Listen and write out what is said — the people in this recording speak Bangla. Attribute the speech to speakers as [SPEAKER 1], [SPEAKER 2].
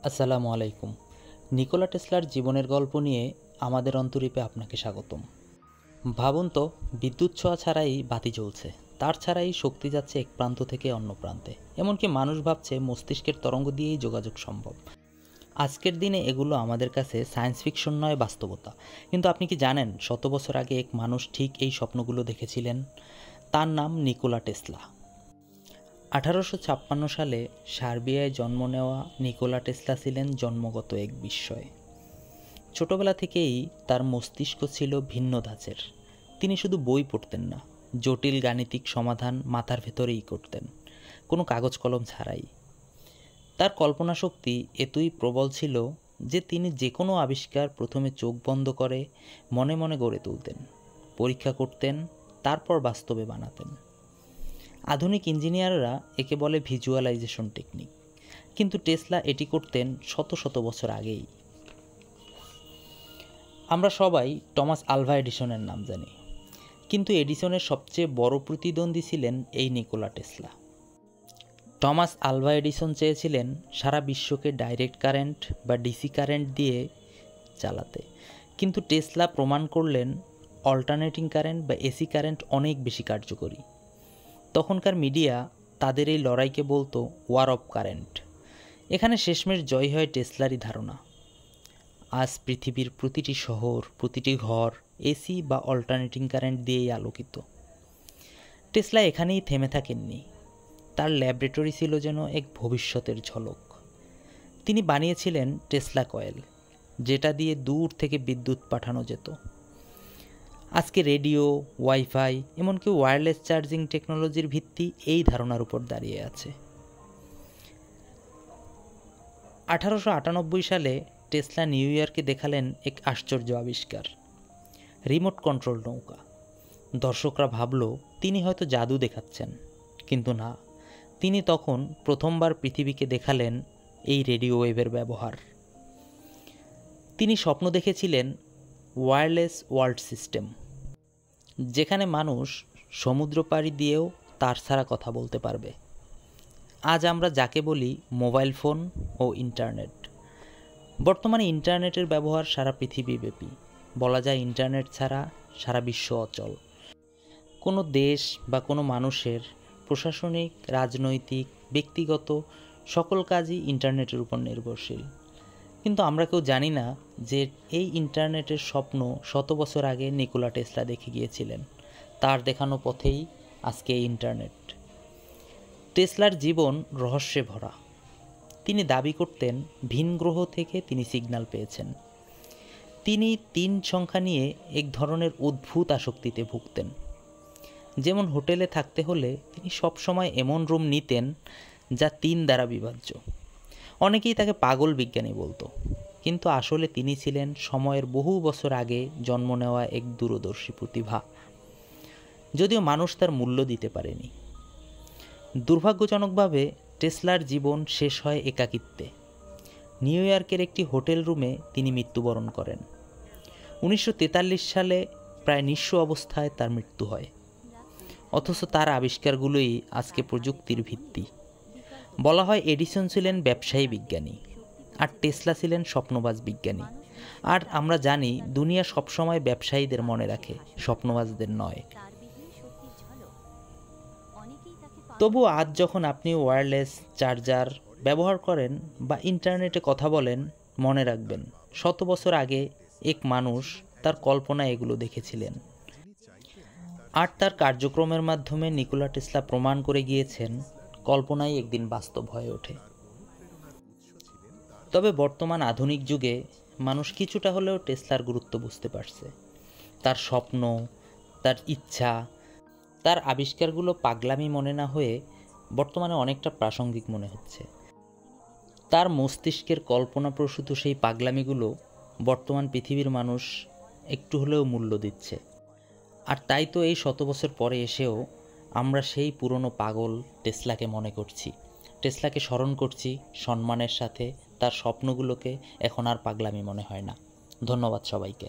[SPEAKER 1] আসসালামু আলাইকুম। নিকোলা টেসলার জীবনের গল্প নিয়ে আমাদের অন্তরীপে আপনাকে স্বাগতম। ভাবুন তো, বিদ্যুৎ ছোঁয়া ছাড়াই বাতি জ্বলছে, তার ছাড়াই শক্তি যাচ্ছে এক প্রান্ত থেকে অন্য প্রান্তে, এমনকি মানুষ ভাবছে মস্তিষ্কের তরঙ্গ দিয়েই যোগাযোগ সম্ভব। আজকের দিনে এগুলো আমাদের কাছে সায়েন্স ফিকশন নয়, বাস্তবতা। কিন্তু আপনি কি জানেন, 100 বছর আগে এক মানুষ ঠিক এই স্বপ্নগুলো দেখেছিলেন? তার নাম নিকোলা টেসলা। 1856 সালে সার্বিয়ায় জন্ম নেওয়া নিকোলা টেসলা ছিলেন জন্মগত এক বিস্ময়। ছোটবেলা থেকেই তার মস্তিষ্ক ছিল ভিন্ন ধাঁচের। তিনি শুধু বই পড়তেন না, জটিল গাণিতিক সমাধান মাথার ভেতরেই করতেন, কোনো কাগজ কলম ছাড়াই। তার কল্পনা শক্তি এতই প্রবল ছিল যে তিনি যে কোনো আবিষ্কার প্রথমে চোখ বন্ধ করে মনে মনে গড়ে তুলতেন, পরীক্ষা করতেন, তারপর বাস্তবে বানাতেন। আধুনিক ইঞ্জিনিয়াররা একে বলে ভিজুয়ালাইজেশন টেকনিক, কিন্তু টেসলা এটি করতেন শত শত বছর আগেই। আমরা সবাই টমাস আলভা এডিসনের নাম জানি, কিন্তু এডিসনের সবচেয়ে বড় প্রতিদ্বন্দ্বী ছিলেন এই Nikola Tesla. Thomas Alva Edison চেয়েছিলেন সারা বিশ্বকে ডাইরেক্ট কারেন্ট বা ডিসি কারেন্ট দিয়ে চালাতে, কিন্তু টেসলা প্রমাণ করলেন অল্টারনেটিং কারেন্ট বা এসি কারেন্ট অনেক বেশি কার্যকরী। তখনকার মিডিয়া তাদের এই লড়াইকে বলতো ওয়ার অফ কারেন্ট। এখানে শেষমেশ জয় হয় টেসলারই ধারণা। আজ পৃথিবীর প্রতিটি শহর, প্রতিটি ঘর এসি বা অল্টারনেটিং কারেন্ট দিয়েই আলোকিত। টেসলা এখানেই থেমে থাকেননি। তার ল্যাবরেটরি ছিল যেন এক ভবিষ্যতের ঝলক। তিনি বানিয়েছিলেন টেসলা কয়েল, যেটা দিয়ে দূর থেকে বিদ্যুৎ পাঠানো যেত। আজকে রেডিও, ওয়াইফাই, এমনকি ওয়্যারলেস চার্জিং টেকনোলজির ভিত্তি এই ধারণার উপর দাঁড়িয়ে আছে। 1898 সালে টেসলা নিউ ইয়র্কে দেখালেন এক আশ্চর্য আবিষ্কার, রিমোট কন্ট্রোল নৌকা। দর্শকরা ভাবল তিনি হয়তো জাদু দেখাচ্ছেন, কিন্তু না, তিনি তখন প্রথমবার পৃথিবীকে দেখালেন এই রেডিও ওয়েভের ব্যবহার। তিনি স্বপ্ন দেখেছিলেন ওয়্যারলেস ওয়ার্ল্ড সিস্টেম, যেখানে মানুষ সমুদ্র পাড়ি দিয়েও তার ছাড়া কথা বলতে পারবে। আজ আমরা যাকে বলি মোবাইল ফোন ও ইন্টারনেট। বর্তমানে ইন্টারনেটের ব্যবহার সারা পৃথিবীব্যাপী। বলা যায় ইন্টারনেট ছাড়া সারা বিশ্ব অচল। কোনো দেশ বা কোনো মানুষের প্রশাসনিক, রাজনৈতিক, ব্যক্তিগত সকল কাজই ইন্টারনেটের উপর নির্ভরশীল। কিন্তু আমরা কেউ জানি না যে এই ইন্টারনেটের স্বপ্ন 100 বছর আগে নিকোলা টেসলা দেখে গিয়েছিলেন। তার দেখানো পথেই আজকে এই ইন্টারনেট। টেসলার জীবন রহস্যে ভরা। তিনি দাবি করতেন ভিন গ্রহ থেকে তিনি সিগন্যাল পেয়েছেন। তিনি 3 সংখ্যা নিয়ে এক ধরনের অদ্ভুত আসক্তিতে ভুগতেন। যেমন হোটেলে থাকতে হলে তিনি সবসময় এমন রুম নিতেন যা 3 দ্বারা বিভাজ্য। অনেকেই তাকে পাগল বিজ্ঞানী বলতো, কিন্তু আসলে তিনি ছিলেন সময়ের বহু বছর আগে জন্ম নেওয়া এক দূরদর্শী প্রতিভা, যদিও মানুষ তার মূল্য দিতে পারেনি। দুর্ভাগ্যজনকভাবে টেসলার জীবন শেষ হয় একাকিত্বে। নিউ ইয়র্কের একটি হোটেল রুমে তিনি মৃত্যুবরণ করেন। 1943 সালে প্রায় নিঃস্ব অবস্থায় তার মৃত্যু হয়। অথচ তার আবিষ্কারগুলোই আজকে প্রযুক্তির ভিত্তি। বলা হয় এডিসন ছিলেন ব্যবসায়ী বিজ্ঞানী, আর টেসলা ছিলেন স্বপ্নবাজ বিজ্ঞানী। আর আমরা জানি দুনিয়া সবসময় ব্যবসায়ীদের মনে রাখে, স্বপ্নবাজদের নয়। তবু আজ যখন আপনি ওয়্যারলেস চার্জার ব্যবহার করেন বা ইন্টারনেটে কথা বলেন, মনে রাখবেন 100 বছর আগে এক মানুষ তার কল্পনায় এগুলো দেখেছিলেন। আর তার কার্যক্রমের মাধ্যমে নিকোলা টেসলা প্রমাণ করে গিয়েছেন কল্পনাই একদিন বাস্তব হয়ে ওঠে। তবে বর্তমান আধুনিক যুগে মানুষ কিছুটা হলেও টেসলার গুরুত্ব বুঝতে পারছে। তার স্বপ্ন, তার ইচ্ছা, তার আবিষ্কারগুলো পাগলামি মনে না হয়ে বর্তমানে অনেকটা প্রাসঙ্গিক মনে হচ্ছে। তার মস্তিষ্কের কল্পনাপ্রসূত সেই পাগলামিগুলো বর্তমান পৃথিবীর মানুষ একটু হলেও মূল্য দিচ্ছে। আর তাই তো এই 100 বছর পরে এসেও আমরা সেই পুরনো পাগল টেসলাকে মনে করছি, টেসলাকে স্মরণ করছি সম্মানের সাথে। তার স্বপ্নগুলোকে এখন আর পাগলামি মনে হয় না। ধন্যবাদ সবাইকে।